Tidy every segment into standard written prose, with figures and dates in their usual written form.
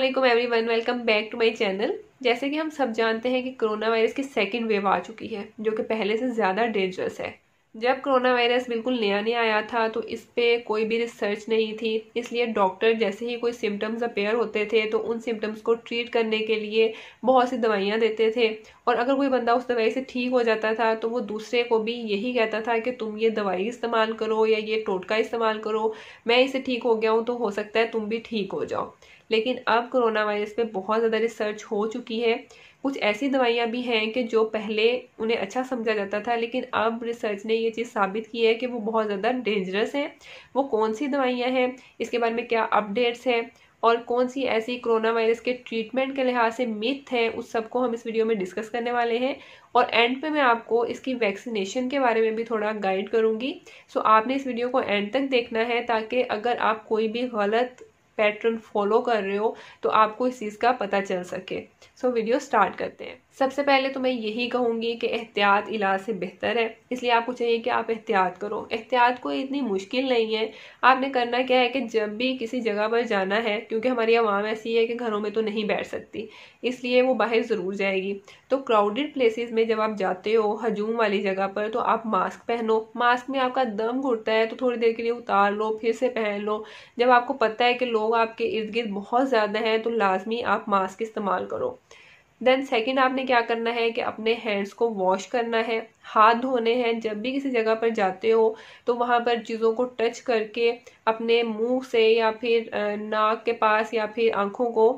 अस्सलाम everyone, welcome back to my channel. जैसे कि हम सब जानते हैं कि कोरोना वायरस की सेकंड वेव आ चुकी है, जो कि पहले से ज़्यादा डेंजरस है। जब कोरोना वायरस बिल्कुल नया नया आया था तो इस पे कोई भी रिसर्च नहीं थी, इसलिए डॉक्टर जैसे ही कोई सिम्टम्स अपेयर होते थे तो उन सिम्टम्स को ट्रीट करने के लिए बहुत सी दवाइयाँ देते थे। और अगर कोई बंदा उस दवाई से ठीक हो जाता था तो वो दूसरे को भी यही कहता था कि तुम ये दवाई इस्तेमाल करो या ये टोटका इस्तेमाल करो, मैं इससे ठीक हो गया हूँ तो हो सकता है तुम भी ठीक हो जाओ। लेकिन अब कोरोना वायरस पे बहुत ज़्यादा रिसर्च हो चुकी है। कुछ ऐसी दवाइयाँ भी हैं कि जो पहले उन्हें अच्छा समझा जाता था, लेकिन अब रिसर्च ने ये चीज़ साबित की है कि वो बहुत ज़्यादा डेंजरस हैं। वो कौन सी दवाइयाँ हैं, इसके बारे में क्या अपडेट्स हैं और कौन सी ऐसी कोरोना वायरस के ट्रीटमेंट के लिहाज से मिथ हैं, उस सबको हम इस वीडियो में डिस्कस करने वाले हैं। और एंड पे मैं आपको इसकी वैक्सीनेशन के बारे में भी थोड़ा गाइड करूँगी। सो आपने इस वीडियो को एंड तक देखना है, ताकि अगर आप कोई भी गलत पैटर्न फॉलो कर रहे हो तो आपको इस चीज़ का पता चल सके। सो वीडियो स्टार्ट करते हैं। सबसे पहले तो मैं यही कहूँगी कि एहतियात इलाज से बेहतर है, इसलिए आपको चाहिए कि आप एहतियात करो। एहतियात कोई इतनी मुश्किल नहीं है। आपने करना क्या है कि जब भी किसी जगह पर जाना है, क्योंकि हमारी आवाम ऐसी है कि घरों में तो नहीं बैठ सकती, इसलिए वो बाहर ज़रूर जाएगी। तो क्राउडेड प्लेसेस में जब आप जाते हो, हजूम वाली जगह पर, तो आप मास्क पहनो। मास्क में आपका दम घुटता है तो थोड़ी देर के लिए उतार लो, फिर से पहन लो। जब आपको पता है कि लोग आपके इर्द गिर्द बहुत ज़्यादा हैं तो लाजमी आप मास्क इस्तेमाल करो। देन सेकंड, आपने क्या करना है कि अपने हैंड्स को वॉश करना है, हाथ धोने हैं। जब भी किसी जगह पर जाते हो तो वहाँ पर चीज़ों को टच करके अपने मुंह से या फिर नाक के पास या फिर आंखों को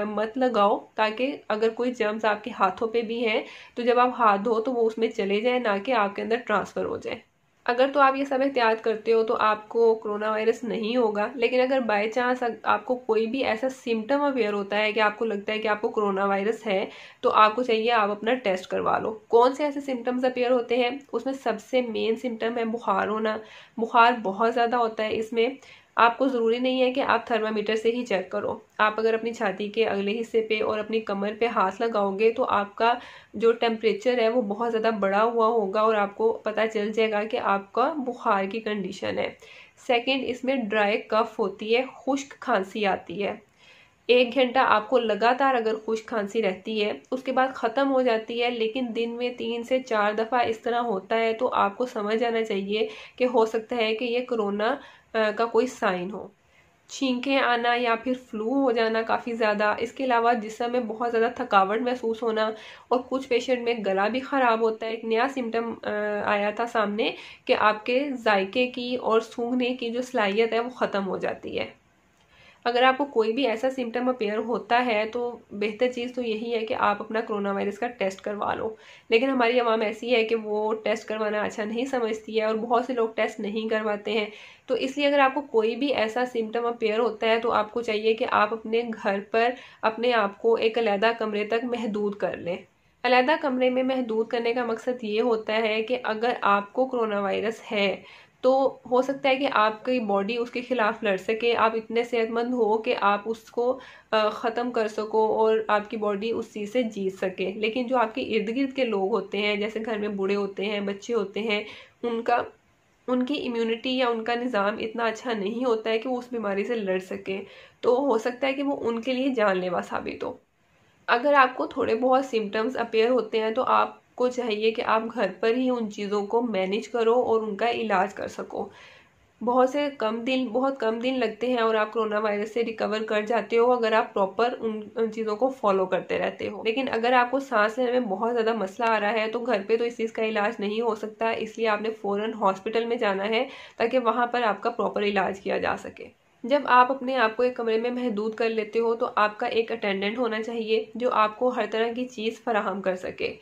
मत लगाओ, ताकि अगर कोई जर्म्स आपके हाथों पे भी हैं तो जब आप हाथ धो तो वो उसमें चले जाए, ना कि आपके अंदर ट्रांसफ़र हो जाए। अगर तो आप ये सब एहतियात करते हो तो आपको कोरोना वायरस नहीं होगा। लेकिन अगर बाय चांस आपको कोई भी ऐसा सिम्टम अवेयर होता है कि आपको लगता है कि आपको कोरोना वायरस है, तो आपको चाहिए आप अपना टेस्ट करवा लो। कौन से ऐसे सिम्टम्स अपेयर होते हैं, उसमें सबसे मेन सिम्टम है बुखार होना। बुखार बहुत ज़्यादा होता है। इसमें आपको ज़रूरी नहीं है कि आप थर्मामीटर से ही चेक करो। आप अगर अपनी छाती के अगले हिस्से पे और अपनी कमर पे हाथ लगाओगे तो आपका जो टेम्परेचर है वो बहुत ज़्यादा बढ़ा हुआ होगा और आपको पता चल जाएगा कि आपका बुखार की कंडीशन है। सेकंड, इसमें ड्राई कफ होती है, खुश्क खांसी आती है। 1 घंटा आपको लगातार अगर खुश्क खांसी रहती है, उसके बाद ख़त्म हो जाती है, लेकिन दिन में 3 से 4 दफ़ा इस तरह होता है, तो आपको समझ आना चाहिए कि हो सकता है कि ये कोरोना का कोई साइन हो। छींकें आना या फिर फ्लू हो जाना काफ़ी ज़्यादा। इसके अलावा जिस्म में बहुत ज़्यादा थकावट महसूस होना, और कुछ पेशेंट में गला भी ख़राब होता है। एक नया सिम्टम आया था सामने कि आपके जायके की और सूंघने की जो सलाहियत है वो ख़त्म हो जाती है। अगर आपको कोई भी ऐसा सिम्टम अपेयर होता है तो बेहतर चीज़ तो यही है कि आप अपना कोरोना वायरस का टेस्ट करवा लो। लेकिन हमारी आवाम ऐसी है कि वो टेस्ट करवाना अच्छा नहीं समझती है और बहुत से लोग टेस्ट नहीं करवाते हैं। तो इसलिए अगर आपको कोई भी ऐसा सिम्टम अपेयर होता है तो आपको चाहिए कि आप अपने घर पर अपने आप को एक अलहदा कमरे तक महदूद कर लें। अलहदा कमरे में महदूद करने का मकसद ये होता है कि अगर आपको कोरोना वायरस है तो हो सकता है कि आपकी बॉडी उसके खिलाफ लड़ सके, आप इतने सेहतमंद हो कि आप उसको ख़त्म कर सको और आपकी बॉडी उस चीज़ से जीत सके। लेकिन जो आपके इर्द गिर्द के लोग होते हैं, जैसे घर में बूढ़े होते हैं, बच्चे होते हैं, उनकी इम्यूनिटी या उनका निज़ाम इतना अच्छा नहीं होता है कि वो उस बीमारी से लड़ सके। तो हो सकता है कि वो उनके लिए जानलेवा साबित हो। अगर आपको थोड़े बहुत सिम्टम्स अपेयर होते हैं तो आपको चाहिए कि आप घर पर ही उन चीज़ों को मैनेज करो और उनका इलाज कर सको। बहुत कम दिन लगते हैं और आप कोरोना वायरस से रिकवर कर जाते हो अगर आप प्रॉपर उन चीज़ों को फॉलो करते रहते हो। लेकिन अगर आपको सांस लेने में बहुत ज़्यादा मसला आ रहा है तो घर पे तो इस चीज़ का इलाज नहीं हो सकता, इसलिए आपने फ़ौरन हॉस्पिटल में जाना है ताकि वहाँ पर आपका प्रॉपर इलाज किया जा सके। जब आप अपने आप को एक कमरे में महदूद कर लेते हो तो आपका एक अटेंडेंट होना चाहिए जो आपको हर तरह की चीज़ फराहम कर सके।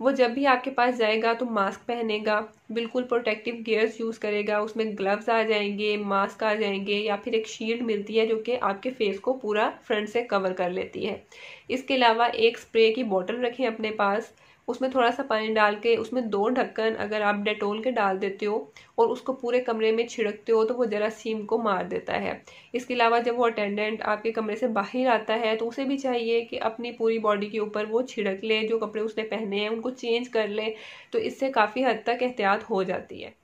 वो जब भी आपके पास जाएगा तो मास्क पहनेगा, बिल्कुल प्रोटेक्टिव गियर्स यूज़ करेगा, उसमें ग्लव्स आ जाएंगे, मास्क आ जाएंगे, या फिर एक शील्ड मिलती है जो कि आपके फेस को पूरा फ्रंट से कवर कर लेती है। इसके अलावा एक स्प्रे की बोतल रखें अपने पास, उसमें थोड़ा सा पानी डाल के उसमें 2 ढक्कन अगर आप डेटोल के डाल देते हो और उसको पूरे कमरे में छिड़कते हो तो वो जरासीम को मार देता है। इसके अलावा जब वो अटेंडेंट आपके कमरे से बाहर आता है तो उसे भी चाहिए कि अपनी पूरी बॉडी के ऊपर वो छिड़क ले, जो कपड़े उसने पहने हैं उनको चेंज कर ले, तो इससे काफ़ी हद तक एहतियात हो जाती है।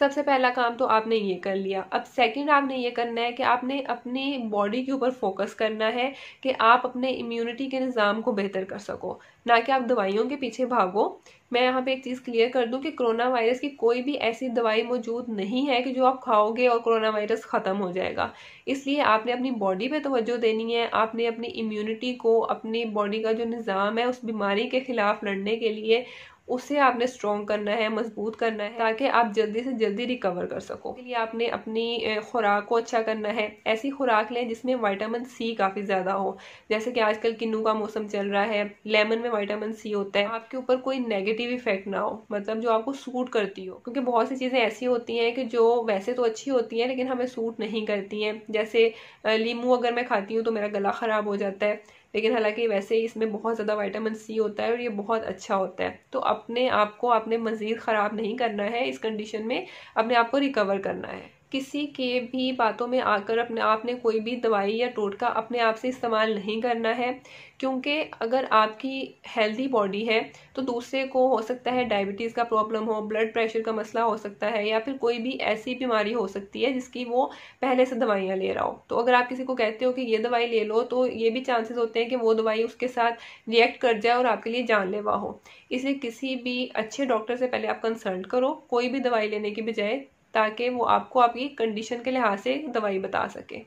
सबसे पहला काम तो आपने ये कर लिया। अब सेकंड आपने ये करना है कि आपने अपनी बॉडी के ऊपर फोकस करना है कि आप अपने इम्यूनिटी के निज़ाम को बेहतर कर सको, ना कि आप दवाइयों के पीछे भागो। मैं यहाँ पे एक चीज़ क्लियर कर दूं कि कोरोना वायरस की कोई भी ऐसी दवाई मौजूद नहीं है कि जो आप खाओगे और कोरोना वायरस ख़त्म हो जाएगा। इसलिए आपने अपनी बॉडी पे तवज्जो देनी है, आपने अपनी इम्यूनिटी को, अपनी बॉडी का जो निज़ाम है उस बीमारी के खिलाफ लड़ने के लिए उसे आपने स्ट्रॉन्ग करना है, मजबूत करना है, ताकि आप जल्दी से जल्दी रिकवर कर सको। इसलिए आपने अपनी खुराक को अच्छा करना है। ऐसी खुराक लें जिसमें विटामिन सी काफ़ी ज़्यादा हो, जैसे कि आजकल किन्नू का मौसम चल रहा है, लेमन में विटामिन सी होता है। आपके ऊपर कोई नेगेटिव इफेक्ट ना हो, मतलब जो आपको सूट करती हो, क्योंकि बहुत सी चीज़ें ऐसी होती हैं कि जो वैसे तो अच्छी होती हैं लेकिन हमें सूट नहीं करती हैं। जैसे लीमू अगर मैं खाती हूँ तो मेरा गला ख़राब हो जाता है, लेकिन हालांकि वैसे ही इसमें बहुत ज़्यादा विटामिन सी होता है और ये बहुत अच्छा होता है। तो अपने आप को आपने मज़ीद ख़राब नहीं करना है, इस कंडीशन में अपने आप को रिकवर करना है। किसी के भी बातों में आकर अपने आपने कोई भी दवाई या टोटका अपने आप से इस्तेमाल नहीं करना है, क्योंकि अगर आपकी हेल्दी बॉडी है तो दूसरे को हो सकता है डायबिटीज़ का प्रॉब्लम हो, ब्लड प्रेशर का मसला हो सकता है, या फिर कोई भी ऐसी बीमारी हो सकती है जिसकी वो पहले से दवाइयाँ ले रहा हो। तो अगर आप किसी को कहते हो कि ये दवाई ले लो, तो ये भी चांसेस होते हैं कि वो दवाई उसके साथ रिएक्ट कर जाए और आपके लिए जानलेवा हो। इसलिए किसी भी अच्छे डॉक्टर से पहले आप कंसल्ट करो कोई भी दवाई लेने की बजाय, ताकि वो आपको आपकी कंडीशन के लिहाज से दवाई बता सके।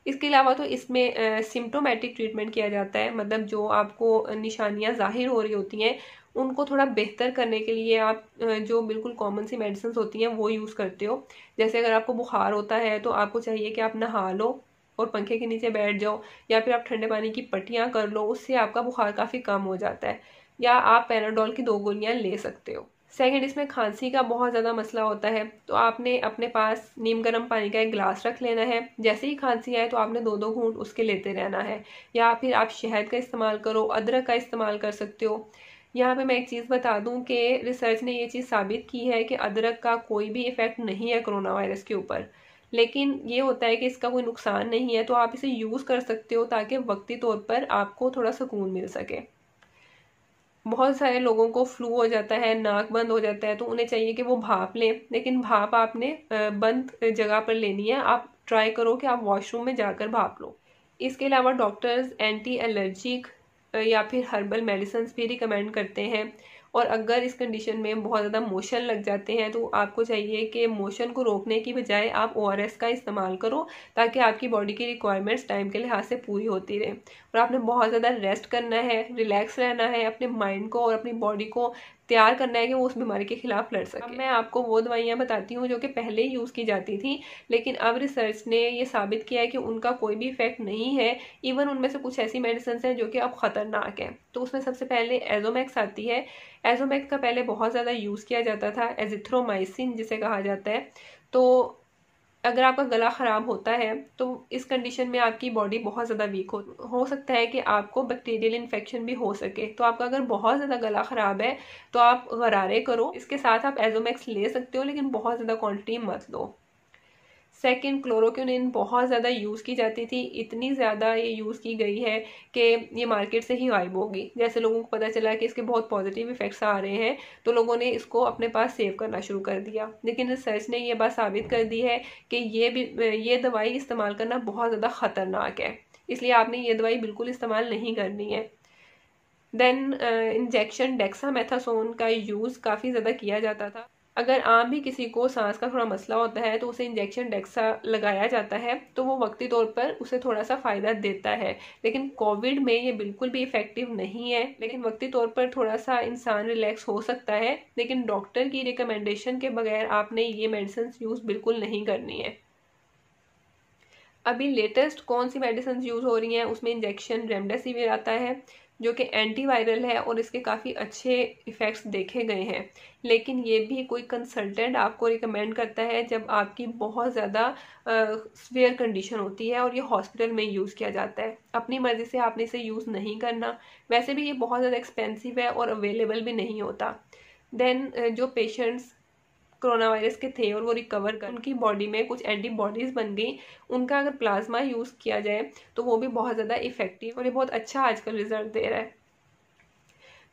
इसके अलावा तो इसमें सिम्टोमेटिक ट्रीटमेंट किया जाता है, मतलब जो आपको निशानियां जाहिर हो रही होती हैं उनको थोड़ा बेहतर करने के लिए आप जो बिल्कुल कॉमन सी मेडिसिन होती हैं वो यूज़ करते हो। जैसे अगर आपको बुखार होता है तो आपको चाहिए कि आप नहा लो और पंखे के नीचे बैठ जाओ, या फिर आप ठंडे पानी की पट्टियाँ कर लो, उससे आपका बुखार काफ़ी कम हो जाता है। या आप पैराडोल की 2 गोलियाँ ले सकते हो। सेकंड, इसमें खांसी का बहुत ज़्यादा मसला होता है, तो आपने अपने पास नीम गर्म पानी का एक गिलास रख लेना है। जैसे ही खांसी आए तो आपने 2-2 घूंट उसके लेते रहना है। या फिर आप शहद का इस्तेमाल करो, अदरक का इस्तेमाल कर सकते हो। यहाँ पे मैं एक चीज़ बता दूं कि रिसर्च ने ये चीज़ साबित की है कि अदरक का कोई भी इफेक्ट नहीं है कोरोना वायरस के ऊपर, लेकिन ये होता है कि इसका कोई नुकसान नहीं है, तो आप इसे यूज़ कर सकते हो ताकि वक्ती तौर पर आपको थोड़ा सुकून मिल सके। बहुत सारे लोगों को फ्लू हो जाता है, नाक बंद हो जाता है, तो उन्हें चाहिए कि वो भाप लें, लेकिन भाप आपने बंद जगह पर लेनी है। आप ट्राई करो कि आप वॉशरूम में जाकर भाप लो। इसके अलावा डॉक्टर्स एंटी एलर्जिक या फिर हर्बल मेडिसिन भी रिकमेंड करते हैं। और अगर इस कंडीशन में बहुत ज़्यादा मोशन लग जाते हैं तो आपको चाहिए कि मोशन को रोकने की बजाय आप ORS का इस्तेमाल करो, ताकि आपकी बॉडी की रिक्वायरमेंट्स टाइम के लिहाज से पूरी होती रहे। और आपने बहुत ज़्यादा रेस्ट करना है, रिलैक्स रहना है, अपने माइंड को और अपनी बॉडी को तैयार करना है कि वो उस बीमारी के खिलाफ लड़ सके। अब मैं आपको वो दवाइयाँ बताती हूँ जो कि पहले यूज़ की जाती थी, लेकिन अब रिसर्च ने ये साबित किया है कि उनका कोई भी इफेक्ट नहीं है। इवन उनमें से कुछ ऐसी मेडिसिन हैं जो कि अब खतरनाक हैं। तो उसमें सबसे पहले एजोमैक्स आती है। एजोमैक्स का पहले बहुत ज़्यादा यूज़ किया जाता था, एजिथ्रोमाइसिन जिसे कहा जाता है। तो अगर आपका गला ख़राब होता है तो इस कंडीशन में आपकी बॉडी बहुत ज़्यादा वीक हो सकता है कि आपको बैक्टीरियल इन्फेक्शन भी हो सके। तो आपका अगर बहुत ज़्यादा गला ख़राब है तो आप गरारे करो, इसके साथ आप एजोमैक्स ले सकते हो, लेकिन बहुत ज़्यादा क्वांटिटी मत लो। सेकंड, क्लोरोक्विनिन बहुत ज़्यादा यूज़ की जाती थी, इतनी ज़्यादा ये यूज़ की गई है कि ये मार्केट से ही गायब होगी। जैसे लोगों को पता चला कि इसके बहुत पॉजिटिव इफेक्ट्स आ रहे हैं तो लोगों ने इसको अपने पास सेव करना शुरू कर दिया। लेकिन रिसर्च ने ये बात साबित कर दी है कि ये दवाई इस्तेमाल करना बहुत ज़्यादा ख़तरनाक है, इसलिए आपने ये दवाई बिल्कुल इस्तेमाल नहीं करनी है। देन इंजेक्शन डेक्सामेथासोन का यूज़ काफ़ी ज़्यादा किया जाता था। अगर आम भी किसी को सांस का थोड़ा मसला होता है तो उसे इंजेक्शन डेक्सा लगाया जाता है, तो वो वक्ती तौर पर उसे थोड़ा सा फ़ायदा देता है। लेकिन कोविड में ये बिल्कुल भी इफ़ेक्टिव नहीं है, लेकिन वक्ती तौर पर थोड़ा सा इंसान रिलैक्स हो सकता है, लेकिन डॉक्टर की रिकमेंडेशन के बगैर आपने ये मेडिसिन यूज़ बिल्कुल नहीं करनी है। अभी लेटेस्ट कौन सी मेडिसिन यूज़ हो रही हैं, उसमें इंजेक्शन रेमडेसिविर आता है जो कि एंटीवायरल है और इसके काफ़ी अच्छे इफ़ेक्ट्स देखे गए हैं। लेकिन ये भी कोई कंसल्टेंट आपको रिकमेंड करता है जब आपकी बहुत ज़्यादा सीवियर कंडीशन होती है और ये हॉस्पिटल में यूज़ किया जाता है। अपनी मर्ज़ी से आपने इसे यूज़ नहीं करना। वैसे भी ये बहुत ज़्यादा एक्सपेंसिव है और अवेलेबल भी नहीं होता। देन जो पेशेंट्स कोरोना वायरस के थे और वो रिकवर कर उनकी बॉडी में कुछ एंटीबॉडीज़ बन गई, उनका अगर प्लाज्मा यूज़ किया जाए तो वो भी बहुत ज़्यादा इफेक्टिव और ये बहुत अच्छा आजकल रिजल्ट दे रहा है।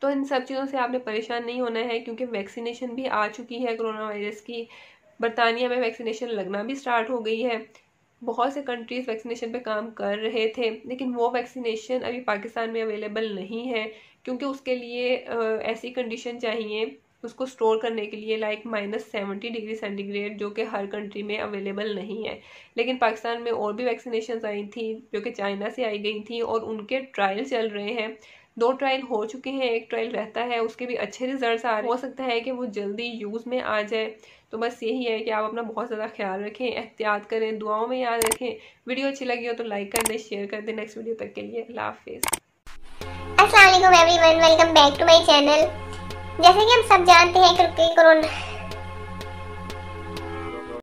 तो इन सब चीज़ों से आपने परेशान नहीं होना है, क्योंकि वैक्सीनेशन भी आ चुकी है कोरोना वायरस की। बरतानिया में वैक्सीनेशन लगना भी स्टार्ट हो गई है। बहुत से कंट्रीज वैक्सीनेशन पे काम कर रहे थे, लेकिन वो वैक्सीनेशन अभी पाकिस्तान में अवेलेबल नहीं है, क्योंकि उसके लिए ऐसी कंडीशन चाहिए उसको स्टोर करने के लिए, लाइक -70 डिग्री सेंटीग्रेड, जो कि हर कंट्री में अवेलेबल नहीं है। लेकिन पाकिस्तान में और भी वैक्सीनेशन आई थी जो कि चाइना से आई गई थी, और उनके ट्रायल चल रहे हैं। 2 ट्रायल हो चुके हैं, एक ट्रायल रहता है, उसके भी अच्छे रिजल्ट्स आ रहे हैं। हो सकता है कि वो जल्दी यूज़ में आ जाए। तो बस यही है कि आप अपना बहुत ज़्यादा ख्याल रखें, एहतियात करें, दुआओं में याद रखें। वीडियो अच्छी लगी हो तो लाइक कर दें, शेयर कर दें। नेक्स्ट वीडियो तक के लिए अल्लाह हाफिज़। अस्सलाम वालेकुम everyone, welcome back to my channel. जैसे कि हम सब जानते हैं कि कोरोना